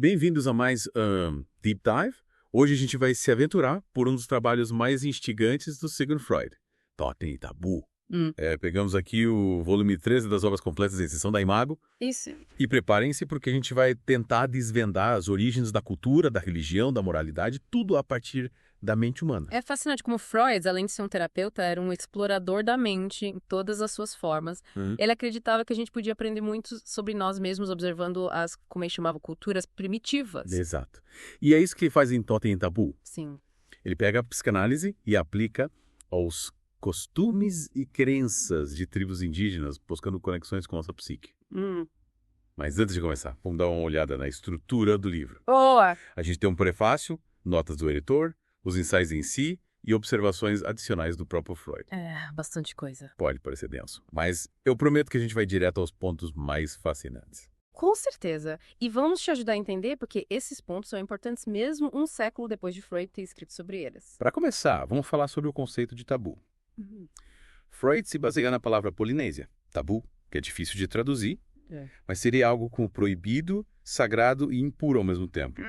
Bem-vindos a mais Deep Dive. Hoje a gente vai se aventurar por um dos trabalhos mais instigantes do Sigmund Freud, Totem e Tabu. Pegamos aqui o volume 13 das obras completas da exceção da Imago. Isso. E preparem-se porque a gente vai tentar desvendar as origens da cultura, da religião, da moralidade, tudo a partir da mente humana. É fascinante como Freud, além de ser um terapeuta, era um explorador da mente em todas as suas formas. Ele acreditava que a gente podia aprender muito sobre nós mesmos observando as, como ele chamava, culturas primitivas. Exato. E é isso que ele faz em Totem e Tabu. Sim. Ele pega a psicanálise e aplica aos costumes e crenças de tribos indígenas, buscando conexões com nossa psique. Mas antes de começar, vamos dar uma olhada na estrutura do livro. Boa! A gente tem um prefácio, notas do editor, os ensaios em si e observações adicionais do próprio Freud. É, bastante coisa. Pode parecer denso, mas eu prometo que a gente vai direto aos pontos mais fascinantes. Com certeza. E vamos te ajudar a entender porque esses pontos são importantes mesmo um século depois de Freud ter escrito sobre eles. Para começar, vamos falar sobre o conceito de tabu. Freud se baseia na palavra polinésia, tabu, que é difícil de traduzir, mas seria algo como proibido, sagrado e impuro ao mesmo tempo.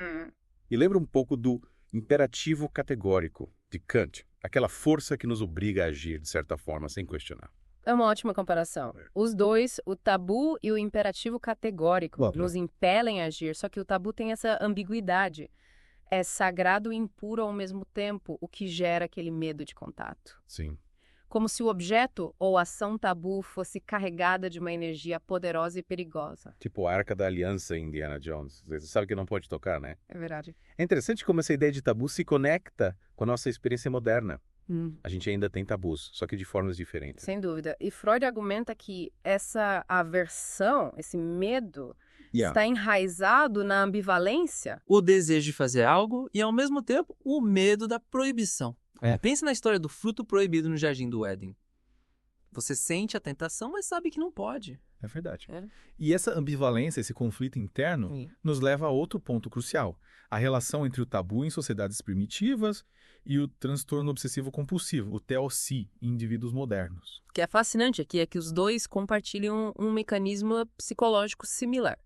E lembra um pouco do imperativo categórico de Kant, aquela força que nos obriga a agir de certa forma, sem questionar. É uma ótima comparação. Os dois, o tabu e o imperativo categórico, nos impelem a agir, só que o tabu tem essa ambiguidade. É sagrado e impuro ao mesmo tempo, o que gera aquele medo de contato. Sim. Como se o objeto ou ação tabu fosse carregada de uma energia poderosa e perigosa. Tipo a Arca da Aliança em Indiana Jones. Você sabe que não pode tocar, né? É verdade. É interessante como essa ideia de tabu se conecta com a nossa experiência moderna. A gente ainda tem tabus, só que de formas diferentes. Sem dúvida. E Freud argumenta que essa aversão, esse medo, está enraizado na ambivalência. O desejo de fazer algo e, ao mesmo tempo, o medo da proibição. Pense na história do fruto proibido no Jardim do Éden. Você sente a tentação, mas sabe que não pode. É verdade. E essa ambivalência, esse conflito interno, nos leva a outro ponto crucial. A relação entre o tabu em sociedades primitivas e o transtorno obsessivo-compulsivo, o TLC, em indivíduos modernos. O que é fascinante aqui é que os dois compartilham um mecanismo psicológico similar.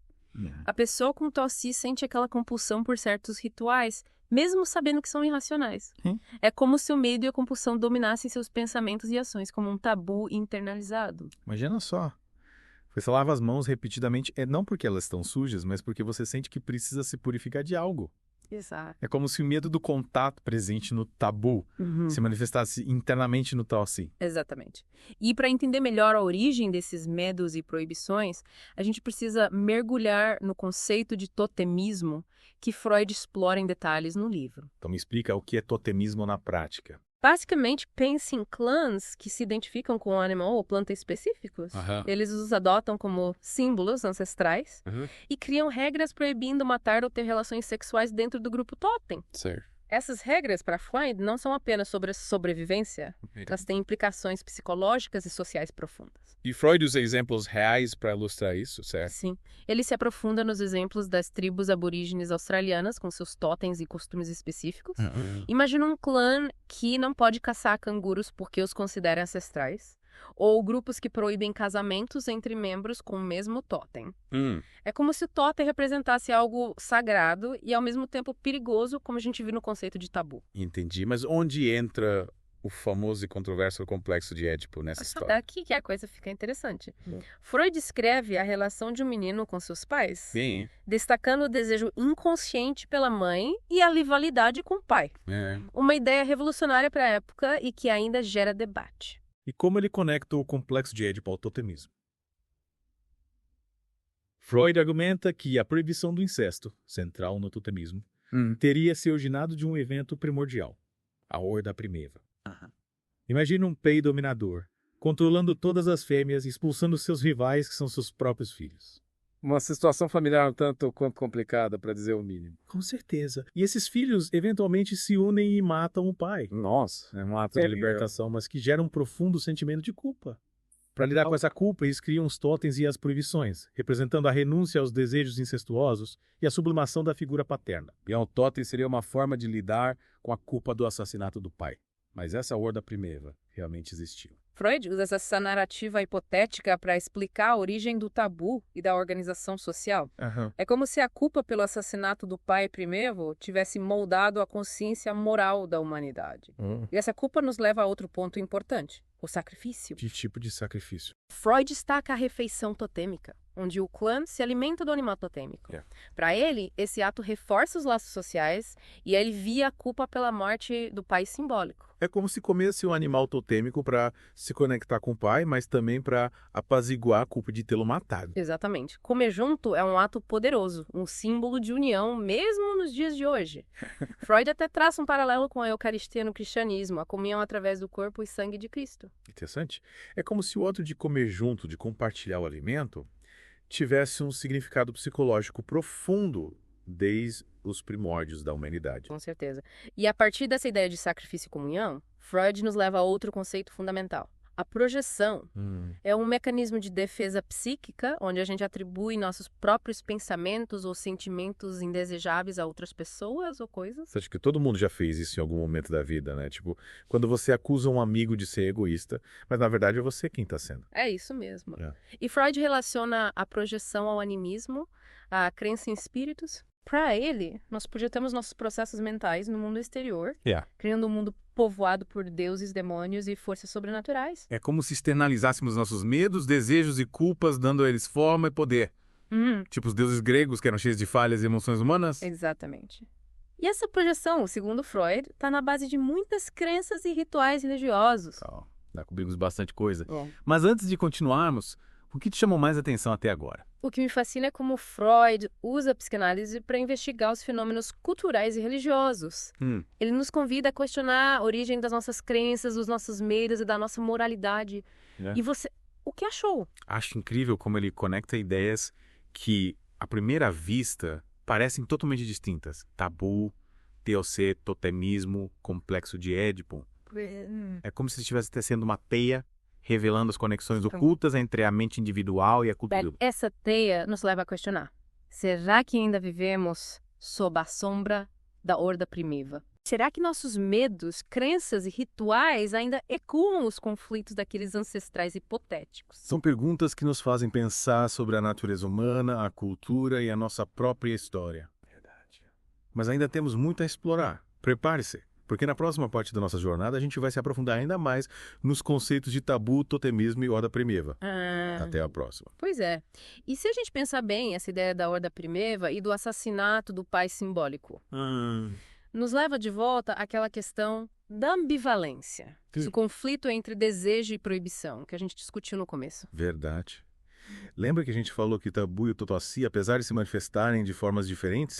A pessoa com TLC sente aquela compulsão por certos rituais, mesmo sabendo que são irracionais. É como se o medo e a compulsão dominassem seus pensamentos e ações, como um tabu internalizado. Imagina só. Você lava as mãos repetidamente, não porque elas estão sujas, mas porque você sente que precisa se purificar de algo. Exato. É como se o medo do contato presente no tabu se manifestasse internamente no TLC. Exatamente. E para entender melhor a origem desses medos e proibições, a gente precisa mergulhar no conceito de totemismo que Freud explora em detalhes no livro. Então me explica o que é totemismo na prática. Basicamente, pense em clãs que se identificam com um animal ou planta específicos. Eles os adotam como símbolos ancestrais e criam regras proibindo matar ou ter relações sexuais dentro do grupo totem. Certo. Essas regras, para Freud, não são apenas sobre a sobrevivência, elas têm implicações psicológicas e sociais profundas. E Freud usa exemplos reais para ilustrar isso, certo? Sim. Ele se aprofunda nos exemplos das tribos aborígenes australianas, com seus totens e costumes específicos. Imagina um clã que não pode caçar cangurus porque os considera ancestrais, ou grupos que proíbem casamentos entre membros com o mesmo totem. É como se o totem representasse algo sagrado e, ao mesmo tempo, perigoso, como a gente viu no conceito de tabu. Entendi, mas onde entra o famoso e controverso complexo de Édipo nessa história? É aqui que a coisa fica interessante. Freud descreve a relação de um menino com seus pais, destacando o desejo inconsciente pela mãe e a rivalidade com o pai. Uma ideia revolucionária para a época e que ainda gera debate. E como ele conecta o complexo de Édipo ao totemismo? Freud argumenta que a proibição do incesto, central no totemismo, teria se originado de um evento primordial, a horda primeva. Imagina um pai dominador, controlando todas as fêmeas e expulsando seus rivais, que são seus próprios filhos. Uma situação familiar um tanto quanto complicada, para dizer o mínimo. Com certeza. E esses filhos eventualmente se unem e matam o pai. Nossa, é um ato de libertação. Mas que gera um profundo sentimento de culpa. Para lidar com essa culpa, eles criam os totens e as proibições, representando a renúncia aos desejos incestuosos e a sublimação da figura paterna. E o totem seria uma forma de lidar com a culpa do assassinato do pai. Mas essa horda primeva realmente existiu. Freud usa essa narrativa hipotética para explicar a origem do tabu e da organização social. É como se a culpa pelo assassinato do pai primeiro tivesse moldado a consciência moral da humanidade. E essa culpa nos leva a outro ponto importante, o sacrifício. Que tipo de sacrifício? Freud destaca a refeição totêmica, onde o clã se alimenta do animal totêmico. Para ele, esse ato reforça os laços sociais e alivia a culpa pela morte do pai simbólico. É como se comesse um animal totêmico para se conectar com o pai, mas também para apaziguar a culpa de tê-lo matado. Exatamente. Comer junto é um ato poderoso, um símbolo de união, mesmo nos dias de hoje. Freud até traça um paralelo com a Eucaristia no cristianismo, a comunhão através do corpo e sangue de Cristo. Interessante. É como se o ato de comer junto, de compartilhar o alimento, tivesse um significado psicológico profundo desde os primórdios da humanidade. Com certeza. E a partir dessa ideia de sacrifício e comunhão, Freud nos leva a outro conceito fundamental. A projeção é um mecanismo de defesa psíquica, onde a gente atribui nossos próprios pensamentos ou sentimentos indesejáveis a outras pessoas ou coisas. Você acha que todo mundo já fez isso em algum momento da vida, né? Tipo, quando você acusa um amigo de ser egoísta, mas na verdade é você quem está sendo. É isso mesmo. E Freud relaciona a projeção ao animismo, a crença em espíritos. Para ele, nós projetamos nossos processos mentais no mundo exterior, criando um mundo povoado por deuses, demônios e forças sobrenaturais. É como se externalizássemos nossos medos, desejos e culpas, dando a eles forma e poder. Tipo os deuses gregos, que eram cheios de falhas e emoções humanas? Exatamente. E essa projeção, segundo Freud, está na base de muitas crenças e rituais religiosos. Dá cobrimos bastante coisa. Mas antes de continuarmos, o que te chamou mais atenção até agora? O que me fascina é como Freud usa a psicanálise para investigar os fenômenos culturais e religiosos. Ele nos convida a questionar a origem das nossas crenças, dos nossos medos e da nossa moralidade. E você, o que achou? Acho incrível como ele conecta ideias que, à primeira vista, parecem totalmente distintas. Tabu, TOC, totemismo, complexo de Édipo. É como se estivesse tecendo uma teia revelando as conexões ocultas entre a mente individual e a cultura. Essa teia nos leva a questionar. Será que ainda vivemos sob a sombra da horda primitiva? Será que nossos medos, crenças e rituais ainda ecoam os conflitos daqueles ancestrais hipotéticos? São perguntas que nos fazem pensar sobre a natureza humana, a cultura e a nossa própria história. Verdade. Mas ainda temos muito a explorar. Prepare-se. Porque na próxima parte da nossa jornada a gente vai se aprofundar ainda mais nos conceitos de tabu, totemismo e horda primitiva. Até a próxima. Pois é. E se a gente pensar bem, essa ideia da horda primitiva e do assassinato do pai simbólico, nos leva de volta àquela questão da ambivalência, do conflito entre desejo e proibição, que a gente discutiu no começo. Verdade. Lembra que a gente falou que tabu e totoci, apesar de se manifestarem de formas diferentes,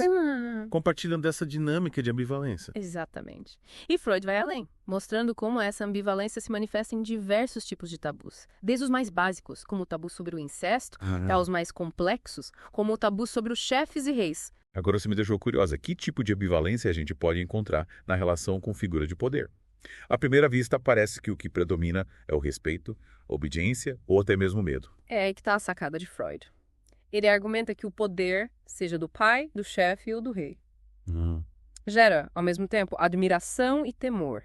compartilham dessa dinâmica de ambivalência? Exatamente. E Freud vai além, mostrando como essa ambivalência se manifesta em diversos tipos de tabus. Desde os mais básicos, como o tabu sobre o incesto, aos mais complexos, como o tabu sobre os chefes e reis. Agora você me deixou curiosa. Que tipo de ambivalência a gente pode encontrar na relação com figura de poder? À primeira vista, parece que o que predomina é o respeito, a obediência ou até mesmo o medo. É aí que está a sacada de Freud. Ele argumenta que o poder, seja do pai, do chefe ou do rei, gera, ao mesmo tempo, admiração e temor.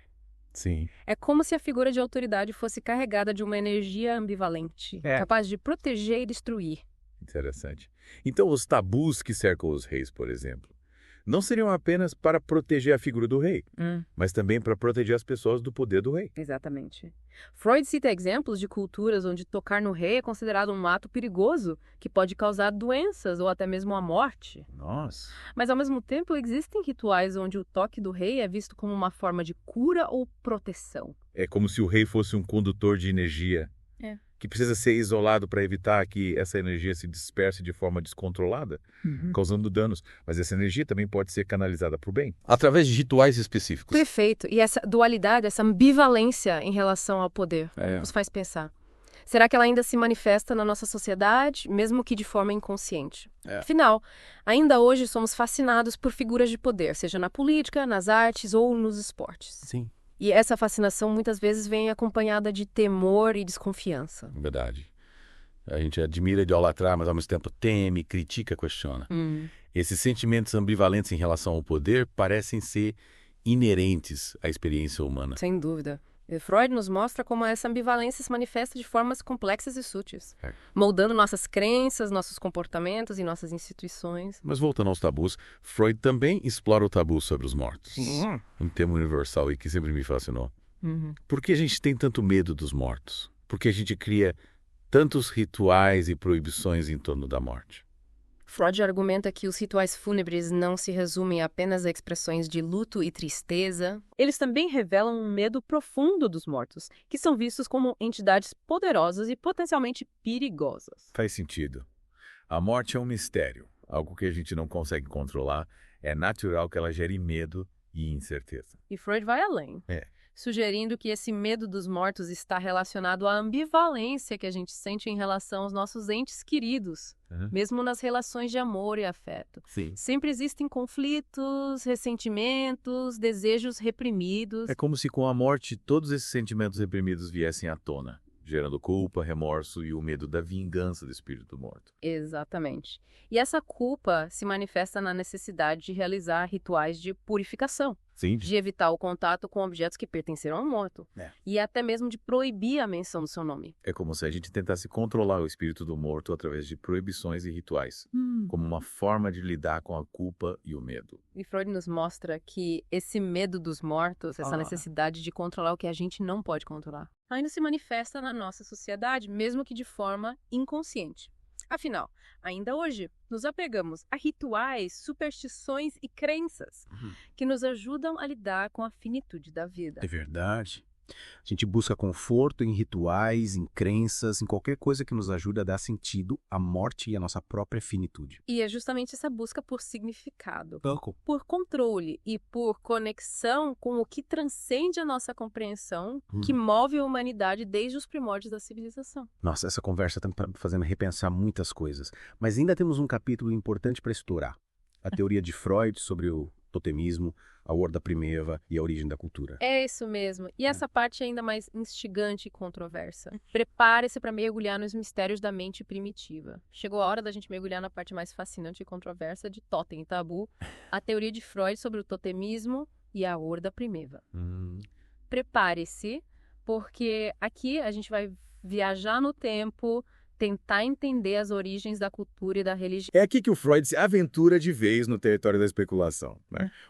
Sim. É como se a figura de autoridade fosse carregada de uma energia ambivalente, capaz de proteger e destruir. Interessante. Então, os tabus que cercam os reis, por exemplo, não seriam apenas para proteger a figura do rei, mas também para proteger as pessoas do poder do rei. Exatamente. Freud cita exemplos de culturas onde tocar no rei é considerado um ato perigoso que pode causar doenças ou até mesmo a morte. Nossa. Mas, ao mesmo tempo, existem rituais onde o toque do rei é visto como uma forma de cura ou proteção. É como se o rei fosse um condutor de energia. Que precisa ser isolado para evitar que essa energia se disperse de forma descontrolada, causando danos. Mas essa energia também pode ser canalizada para o bem, através de rituais específicos. Perfeito. E essa dualidade, essa ambivalência em relação ao poder, nos faz pensar. Será que ela ainda se manifesta na nossa sociedade, mesmo que de forma inconsciente? Afinal, ainda hoje somos fascinados por figuras de poder, seja na política, nas artes ou nos esportes. Sim. E essa fascinação muitas vezes vem acompanhada de temor e desconfiança. Verdade. A gente admira, idolatrar, mas ao mesmo tempo teme, critica, questiona. Esses sentimentos ambivalentes em relação ao poder parecem ser inerentes à experiência humana. Sem dúvida. E Freud nos mostra como essa ambivalência se manifesta de formas complexas e sutis, moldando nossas crenças, nossos comportamentos e nossas instituições. Mas voltando aos tabus, Freud também explora o tabu sobre os mortos. Um tema universal e que sempre me fascinou. Por que a gente tem tanto medo dos mortos? Por que a gente cria tantos rituais e proibições em torno da morte? Freud argumenta que os rituais fúnebres não se resumem apenas a expressões de luto e tristeza. Eles também revelam um medo profundo dos mortos, que são vistos como entidades poderosas e potencialmente perigosas. Faz sentido. A morte é um mistério, algo que a gente não consegue controlar. É natural que ela gere medo e incerteza. E Freud vai além. Sugerindo que esse medo dos mortos está relacionado à ambivalência que a gente sente em relação aos nossos entes queridos, mesmo nas relações de amor e afeto. Sim. Sempre existem conflitos, ressentimentos, desejos reprimidos. É como se com a morte todos esses sentimentos reprimidos viessem à tona, gerando culpa, remorso e o medo da vingança do espírito morto. Exatamente. E essa culpa se manifesta na necessidade de realizar rituais de purificação. Sim. De evitar o contato com objetos que pertenceram ao morto. E até mesmo de proibir a menção do seu nome. É como se a gente tentasse controlar o espírito do morto através de proibições e rituais, como uma forma de lidar com a culpa e o medo. E Freud nos mostra que esse medo dos mortos, essa necessidade de controlar o que a gente não pode controlar, ainda se manifesta na nossa sociedade, mesmo que de forma inconsciente. Afinal, ainda hoje, nos apegamos a rituais, superstições e crenças que nos ajudam a lidar com a finitude da vida. É verdade. A gente busca conforto em rituais, em crenças, em qualquer coisa que nos ajude a dar sentido à morte e à nossa própria finitude. E é justamente essa busca por significado, por controle e por conexão com o que transcende a nossa compreensão, que move a humanidade desde os primórdios da civilização. Nossa, essa conversa está me fazendo repensar muitas coisas. Mas ainda temos um capítulo importante para explorar. A teoria de Freud sobre o totemismo, a horda primeva e a origem da cultura. É isso mesmo. E essa parte é ainda mais instigante e controversa. Prepare-se para mergulhar nos mistérios da mente primitiva. Chegou a hora da gente mergulhar na parte mais fascinante e controversa de Totem e Tabu, a teoria de Freud sobre o totemismo e a horda primeva. Prepare-se, porque aqui a gente vai viajar no tempo, tentar entender as origens da cultura e da religião. É aqui que o Freud se aventura de vez no território da especulação,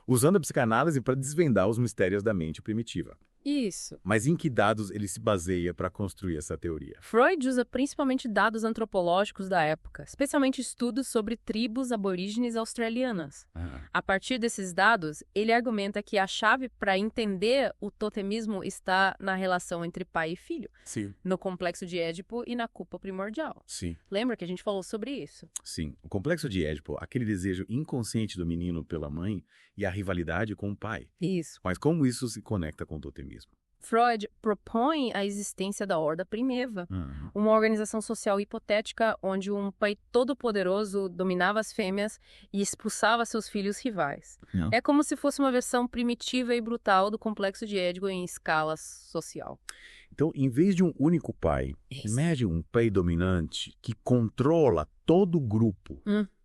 usando a psicanálise para desvendar os mistérios da mente primitiva. Isso. Mas em que dados ele se baseia para construir essa teoria? Freud usa principalmente dados antropológicos da época, especialmente estudos sobre tribos aborígenes australianas. A partir desses dados, ele argumenta que a chave para entender o totemismo está na relação entre pai e filho, no complexo de Édipo e na culpa primordial. Lembra que a gente falou sobre isso? Sim. O complexo de Édipo, aquele desejo inconsciente do menino pela mãe e a rivalidade com o pai. Isso. Mas como isso se conecta com o totemismo? Freud propõe a existência da horda primeva, uma organização social hipotética onde um pai todo-poderoso dominava as fêmeas e expulsava seus filhos rivais. É como se fosse uma versão primitiva e brutal do complexo de Édipo em escala social. Então, em vez de um único pai, imagine um pai dominante que controla todo o grupo.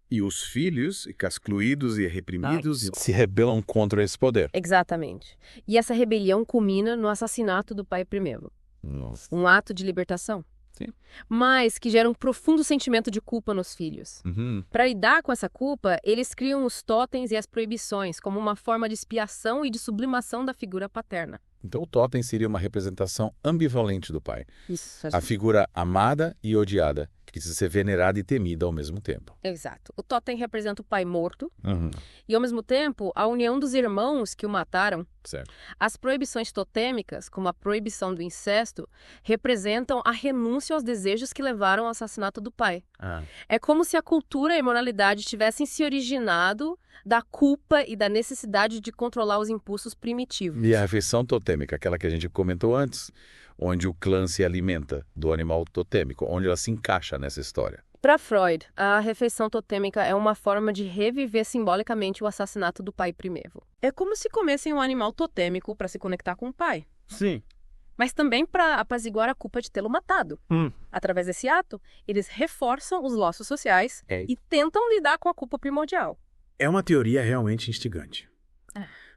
E os filhos, excluídos e reprimidos, se rebelam contra esse poder. Exatamente. E essa rebelião culmina no assassinato do pai primevo. Um ato de libertação. Mas que gera um profundo sentimento de culpa nos filhos. Para lidar com essa culpa, eles criam os totens e as proibições como uma forma de expiação e de sublimação da figura paterna. Então o totem seria uma representação ambivalente do pai. Isso. A figura amada e odiada, que precisa ser venerada e temida ao mesmo tempo. Exato. O totem representa o pai morto e, ao mesmo tempo, a união dos irmãos que o mataram. Certo. As proibições totêmicas, como a proibição do incesto, representam a renúncia aos desejos que levaram ao assassinato do pai. É como se a cultura e a moralidade tivessem se originado da culpa e da necessidade de controlar os impulsos primitivos. E a refeição totêmica, aquela que a gente comentou antes, onde o clã se alimenta do animal totêmico, onde ela se encaixa nessa história. Para Freud, a refeição totêmica é uma forma de reviver simbolicamente o assassinato do pai primevo. É como se comessem um animal totêmico para se conectar com o pai. Sim. Mas também para apaziguar a culpa de tê-lo matado. Através desse ato, eles reforçam os laços sociais e tentam lidar com a culpa primordial. É uma teoria realmente instigante.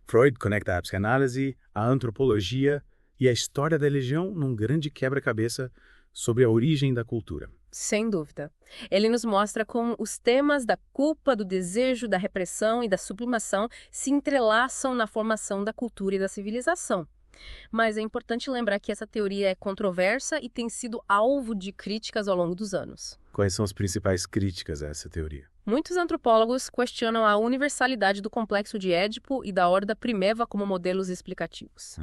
Freud conecta a psicanálise, a antropologia E a história da religião num grande quebra-cabeça sobre a origem da cultura. Sem dúvida. Ele nos mostra como os temas da culpa, do desejo, da repressão e da sublimação se entrelaçam na formação da cultura e da civilização. Mas é importante lembrar que essa teoria é controversa e tem sido alvo de críticas ao longo dos anos. Quais são as principais críticas a essa teoria? Muitos antropólogos questionam a universalidade do complexo de Édipo e da horda primeva como modelos explicativos.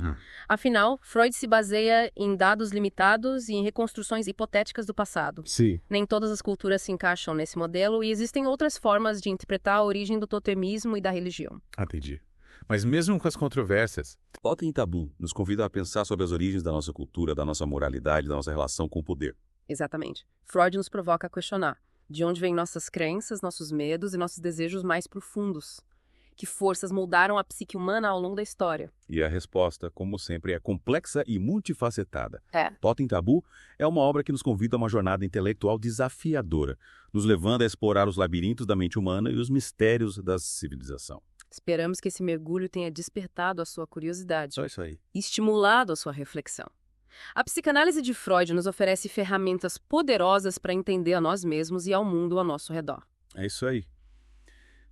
Afinal, Freud se baseia em dados limitados e em reconstruções hipotéticas do passado. Sim. Nem todas as culturas se encaixam nesse modelo e existem outras formas de interpretar a origem do totemismo e da religião. Entendi. Mas mesmo com as controvérsias, Totem e Tabu nos convida a pensar sobre as origens da nossa cultura, da nossa moralidade, da nossa relação com o poder. Exatamente. Freud nos provoca a questionar de onde vêm nossas crenças, nossos medos e nossos desejos mais profundos. Que forças moldaram a psique humana ao longo da história? E a resposta, como sempre, é complexa e multifacetada. Totem e Tabu é uma obra que nos convida a uma jornada intelectual desafiadora, nos levando a explorar os labirintos da mente humana e os mistérios da civilização. Esperamos que esse mergulho tenha despertado a sua curiosidade. Só isso aí. E estimulado a sua reflexão. A psicanálise de Freud nos oferece ferramentas poderosas para entender a nós mesmos e ao mundo ao nosso redor. É isso aí.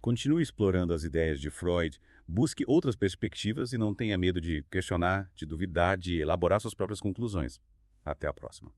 Continue explorando as ideias de Freud, busque outras perspectivas e não tenha medo de questionar, de duvidar, de elaborar suas próprias conclusões. Até a próxima.